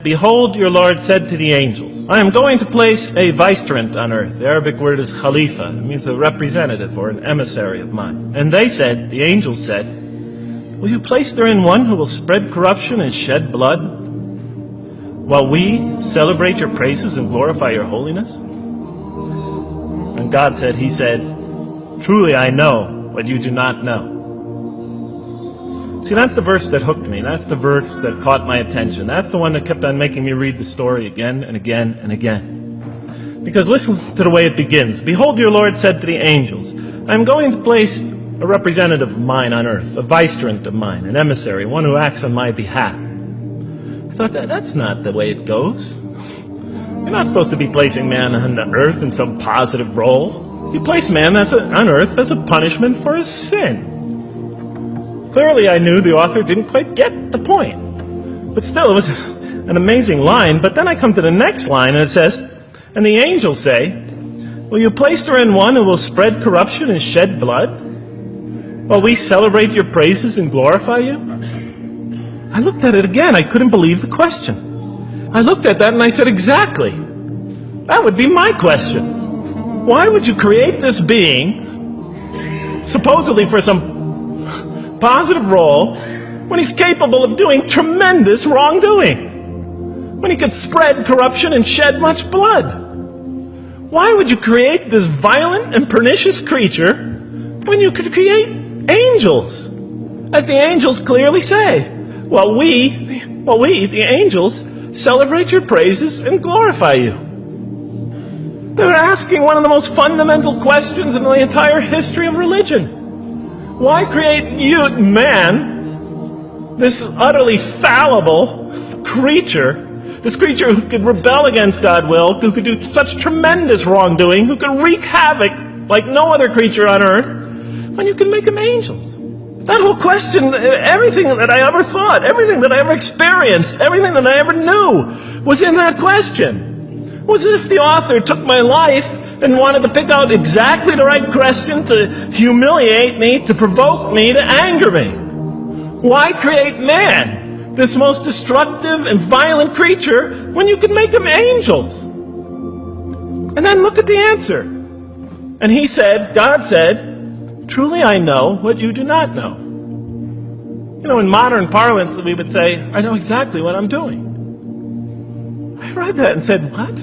Behold, your Lord said to the angels, I am going to place a vicegerent on earth. The Arabic word is khalifa. It means a representative or an emissary of mine. And they said, the angels said, will you place therein one who will spread corruption and shed blood, while we celebrate your praises and glorify your holiness? And God said, he said, truly I know what you do not know. See, that's the verse that hooked me. That's the verse that caught my attention. That's the one that kept on making me read the story again and again and again. Because listen to the way it begins. Behold, your Lord said to the angels, I am going to place a representative of mine on earth, a vicegerent of mine, an emissary, one who acts on my behalf. I thought, that's not the way it goes. You're not supposed to be placing man on the earth in some positive role. You place man on earth as a punishment for his sin. Clearly, I knew the author didn't quite get the point. But still, it was an amazing line. But then I come to the next line, and it says, and the angels say, will you place therein one who will spread corruption and shed blood, while we celebrate your praises and glorify you? I looked at it again. I couldn't believe the question. I looked at that and I said, exactly. That would be my question. Why would you create this being, supposedly for some positive role, when he's capable of doing tremendous wrongdoing, when he could spread corruption and shed much blood? Why would you create this violent and pernicious creature when you could create angels? As the angels clearly say, well, we, the angels, celebrate your praises and glorify you. They were asking one of the most fundamental questions in the entire history of religion. Why create you, man, this utterly fallible creature, this creature who could rebel against God's will, who could do such tremendous wrongdoing, who could wreak havoc like no other creature on earth, when you can make them angels? That whole question, everything that I ever thought, everything that I ever experienced, everything that I ever knew was in that question. It was as if the author took my life and wanted to pick out exactly the right question to humiliate me, to provoke me, to anger me. Why create man, this most destructive and violent creature, when you can make them angels? And then look at the answer. And he said, God said, truly I know what you do not know. You know, in modern parlance, we would say, I know exactly what I'm doing. I read that and said, what?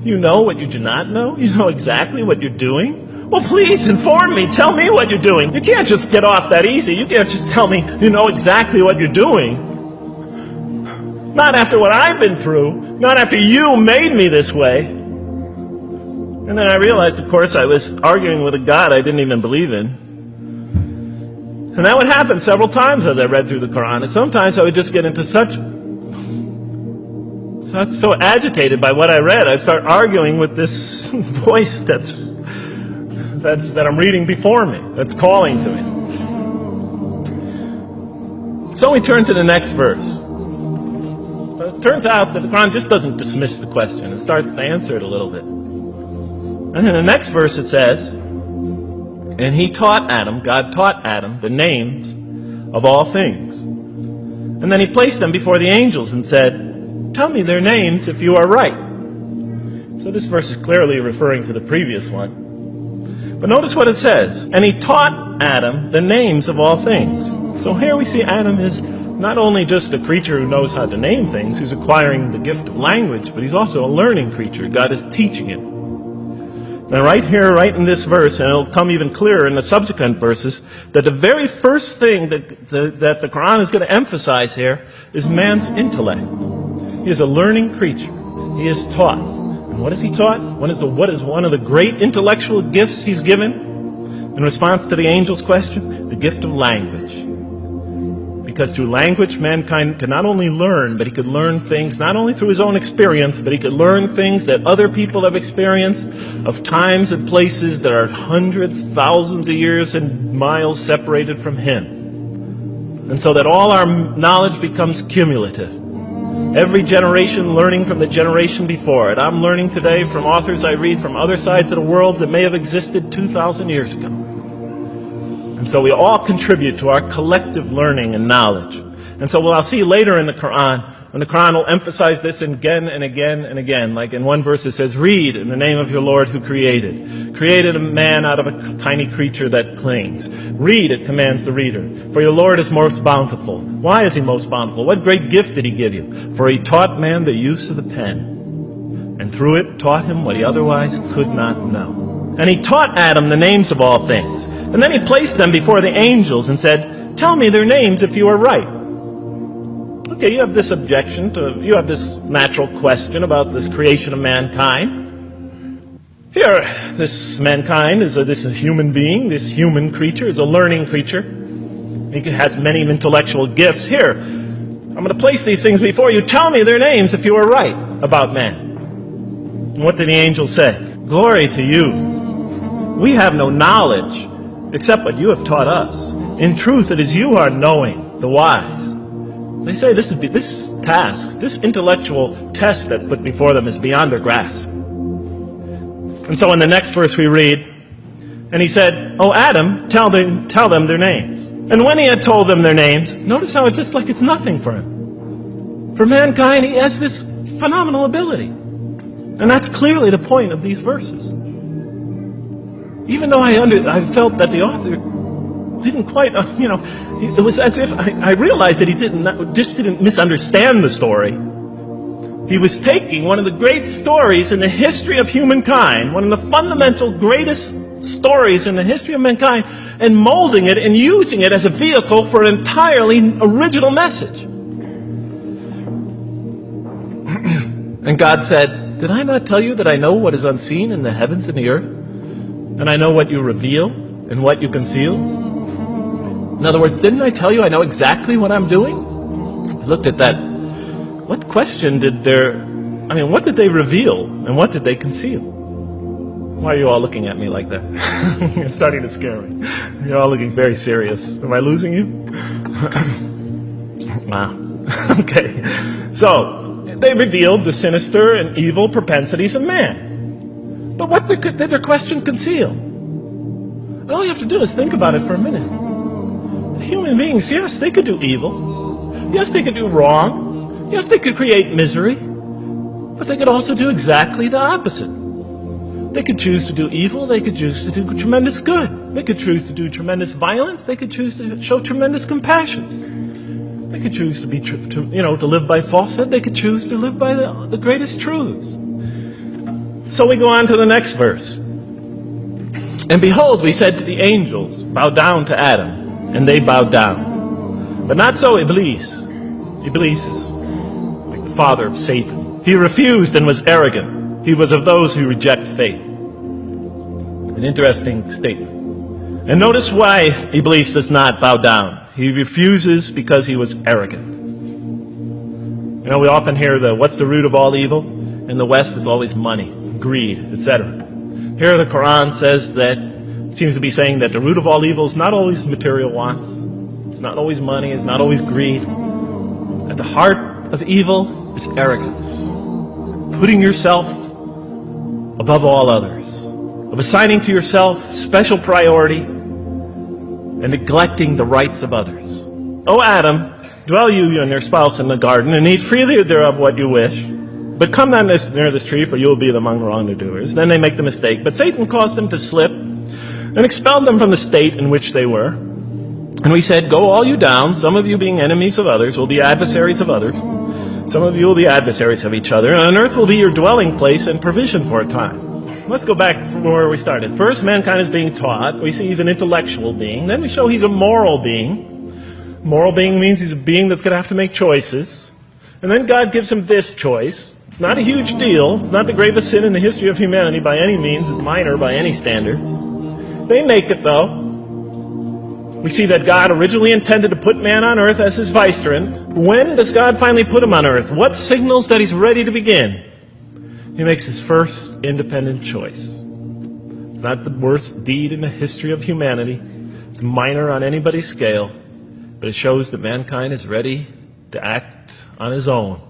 You know what you do not know? You know exactly what you're doing? Well, please inform me. Tell me what you're doing. You can't just get off that easy. You can't just tell me you know exactly what you're doing. Not after what I've been through. Not after you made me this way. And then I realized, of course, I was arguing with a God I didn't even believe in. And that would happen several times as I read through the Quran. And sometimes I would just get into so agitated by what I read, I'd start arguing with this voice that I'm reading before me, that's calling to me. So we turn to the next verse. But it turns out that the Quran just doesn't dismiss the question, it starts to answer it a little bit. And in the next verse it says, and he taught Adam, God taught Adam, the names of all things. And then he placed them before the angels and said, tell me their names if you are right. So this verse is clearly referring to the previous one. But notice what it says. And he taught Adam the names of all things. So here we see Adam is not only just a creature who knows how to name things, who's acquiring the gift of language, but he's also a learning creature. God is teaching it. Now right here, right in this verse, and it'll come even clearer in the subsequent verses, that the very first thing that the Quran is going to emphasize here is man's intellect. He is a learning creature. He is taught. And what is he taught? What is one of the great intellectual gifts he's given in response to the angel's question? The gift of language. Because through language, mankind can not only learn, but he could learn things not only through his own experience, but he could learn things that other people have experienced, of times and places that are hundreds, thousands of years and miles separated from him. And so that all our knowledge becomes cumulative. Every generation learning from the generation before it. I'm learning today from authors I read from other sides of the world that may have existed 2,000 years ago. And so we all contribute to our collective learning and knowledge. And so what I'll see later in the Quran And the Quran will emphasize this again and again and again. Like in one verse it says, read in the name of your Lord who created a man out of a tiny creature that clings. Read, it commands the reader. For your Lord is most bountiful. Why is he most bountiful? What great gift did he give you? For he taught man the use of the pen, and through it taught him what he otherwise could not know. And he taught Adam the names of all things. And then he placed them before the angels and said, tell me their names if you are right. Okay, you have this objection you have this natural question about this creation of mankind. Here, this mankind is this human being, this human creature is a learning creature. He has many intellectual gifts. Here, I'm going to place these things before you. Tell me their names if you are right about man. And what did the angel say? Glory to you. We have no knowledge except what you have taught us. In truth, it is you who are knowing, the wise. They say this task, this intellectual test that's put before them is beyond their grasp. And so in the next verse we read, and he said, oh Adam, tell them their names. And when he had told them their names, notice how it's just like it's nothing for him. For mankind, he has this phenomenal ability. And that's clearly the point of these verses. Even though I felt that the author didn't quite, it was as if I realized that he didn't misunderstand the story. He was taking one of the great stories in the history of humankind, one of the fundamental greatest stories in the history of mankind, and molding it and using it as a vehicle for an entirely original message. And God said, did I not tell you that I know what is unseen in the heavens and the earth? And I know what you reveal and what you conceal? In other words, didn't I tell you I know exactly what I'm doing? I looked at that. What question what did they reveal and what did they conceal? Why are you all looking at me like that? You're starting to scare me. You're all looking very serious. Am I losing you? Wow. Okay. So, they revealed the sinister and evil propensities of man. But what did their question conceal? And all you have to do is think about it for a minute. Human beings, yes, they could do evil. Yes, they could do wrong. Yes, they could create misery. But they could also do exactly the opposite. They could choose to do evil. They could choose to do tremendous good. They could choose to do tremendous violence. They could choose to show tremendous compassion. They could choose to live by falsehood. They could choose to live by the greatest truths. So we go on to the next verse. And behold, we said to the angels, bow down to Adam. And they bowed down. But not so Iblis. Iblis is like the father of Satan. He refused and was arrogant. He was of those who reject faith. An interesting statement. And notice why Iblis does not bow down. He refuses because he was arrogant. You know, we often hear what's the root of all evil? In the West, it's always money, greed, etc. Here the Quran says that seems to be saying that the root of all evil is not always material wants. It's not always money. It's not always greed. At the heart of evil is arrogance. Putting yourself above all others. Of assigning to yourself special priority and neglecting the rights of others. O Adam, dwell you and your spouse in the garden and eat freely thereof what you wish. But come not near this tree, for you will be among the wrongdoers. Then they make the mistake. But Satan caused them to slip and expelled them from the state in which they were. And we said, go all you down, some of you being enemies of others, will be adversaries of others. Some of you will be adversaries of each other, and on earth will be your dwelling place and provision for a time. Let's go back from where we started. First, mankind is being taught. We see he's an intellectual being. Then we show he's a moral being. Moral being means he's a being that's going to have to make choices. And then God gives him this choice. It's not a huge deal. It's not the gravest sin in the history of humanity by any means. It's minor by any standards. They make it, though. We see that God originally intended to put man on earth as his vicegerent. When does God finally put him on earth? What signals that he's ready to begin? He makes his first independent choice. It's not the worst deed in the history of humanity. It's minor on anybody's scale. But it shows that mankind is ready to act on his own.